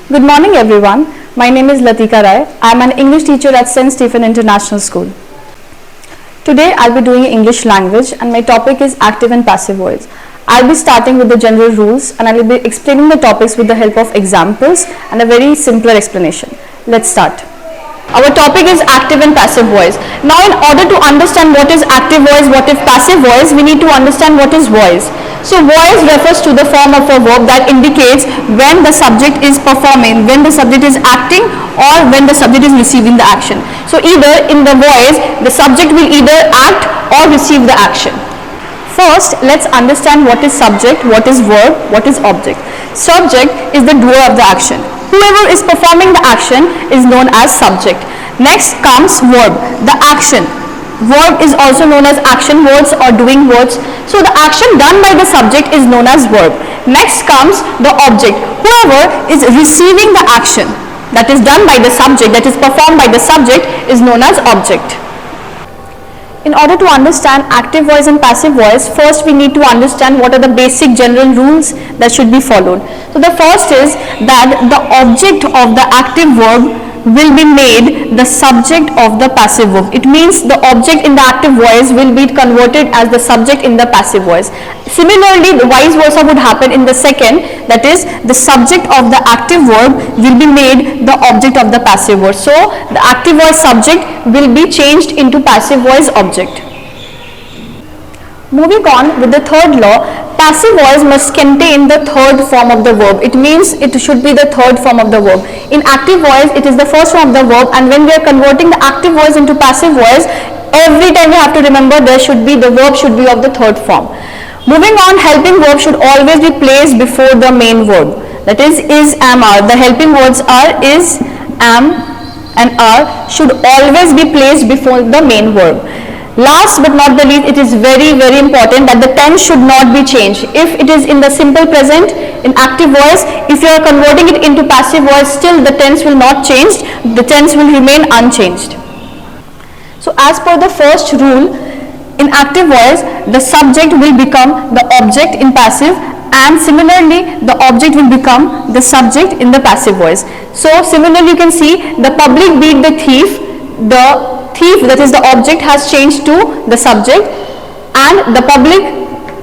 Good morning everyone. My name is Latika Rai. I am an English teacher at St. Stephen International School. Today I'll be doing English language and my topic is active and passive voice. I'll be starting with the general rules and I'll be explaining the topics with the help of examples and a very simpler explanation. Let's start. Our topic is active and passive voice. Now in order to understand what is active voice, what is passive voice, we need to understand what is voice. So voice refers to the form of a verb that indicates when the subject is performing, when the subject is acting or when the subject is receiving the action. So either in the voice, the subject will either act or receive the action. First, let's understand what is subject, what is verb, what is object. Subject is the doer of the action. Whoever is performing the action is known as subject. Next comes verb, the action. Verb is also known as action words or doing words. So the action done by the subject is known as verb. Next comes the object. Whoever is receiving the action that is done by the subject, that is performed by the subject, is known as object. In order to understand active voice and passive voice, first we need to understand what are the basic general rules that should be followed. So the first is that the object of the active verb will be made the subject of the passive verb. It means the object in the active voice will be converted as the subject in the passive voice. Similarly, the vice versa would happen in the second, that is the subject of the active verb will be made the object of the passive verb. So the active voice subject will be changed into passive voice object. Moving on with the third law, passive voice must contain the third form of the verb. It means it should be the third form of the verb. In active voice, it is the first form of the verb, and when we are converting the active voice into passive voice, every time we have to remember the verb should be of the third form. Moving on, helping verb should always be placed before the main verb. That is, am, are. The helping words are is, am, and are should always be placed before the main verb. Last but not the least, it is very important that the tense should not be changed. If it is in the simple present in active voice, if you are converting it into passive voice, still the tense will not change, the tense will remain unchanged. So as per the first rule, in active voice the subject will become the object in passive, and similarly the object will become the subject in the passive voice. So similarly you can see the public beat the thief, the thief, that is the object, has changed to the subject, and the public,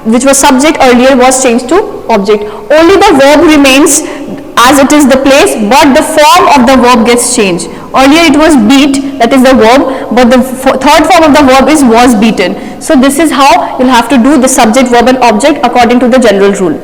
which was subject earlier, was changed to object. Only the verb remains as it is the place, but the form of the verb gets changed. Earlier it was beat, that is the verb, but the third form of the verb is was beaten. So this is how you'll have to do the subject, verb and object according to the general rule.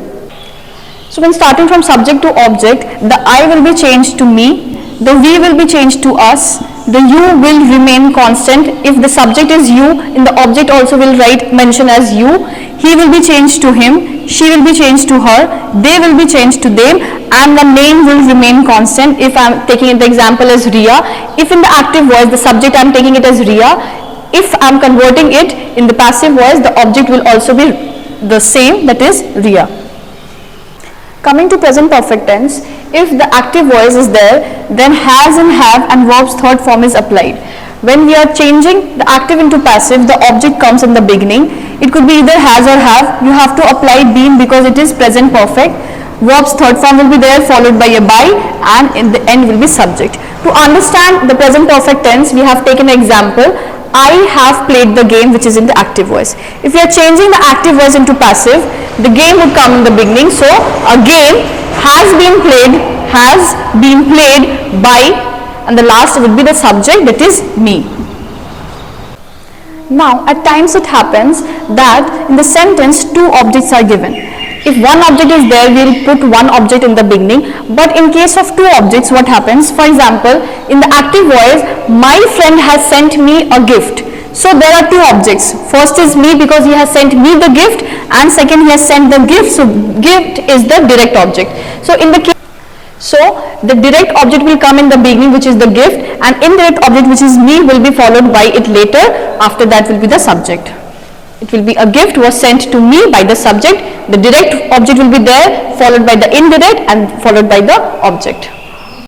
So when starting from subject to object, the I will be changed to me, the we will be changed to us, the you will remain constant. If the subject is you, in the object also will mention as you. He will be changed to him, she will be changed to her, they will be changed to them, and the name will remain constant. If I am taking the example as Riya, if in the active voice the subject I am taking it as Riya, if I am converting it in the passive voice, the object will also be the same, that is Riya. Coming to present perfect tense, if the active voice is there, then has and have and verb's third form is applied. When we are changing the active into passive, the object comes in the beginning. It could be either has or have. You have to apply been because it is present perfect. Verb's third form will be there, followed by a by, and in the end will be subject. To understand the present perfect tense, we have taken an example. I have played the game, which is in the active voice. If we are changing the active voice into passive, the game would come in the beginning. So a game has been played by, and the last would be the subject, that is me. Now at times it happens that in the sentence two objects are given. If one object is there, we will put one object in the beginning, but in case of two objects, what happens? For example, in the active voice, my friend has sent me a gift. So there are two objects. First is me because he has sent me the gift, and second he has sent the gift. So gift is the direct object. So the direct object will come in the beginning, which is the gift, and indirect object, which is me, will be followed by it later. After that will be the subject. It will be a gift was sent to me by the subject. The direct object will be there, followed by the indirect, and followed by the object.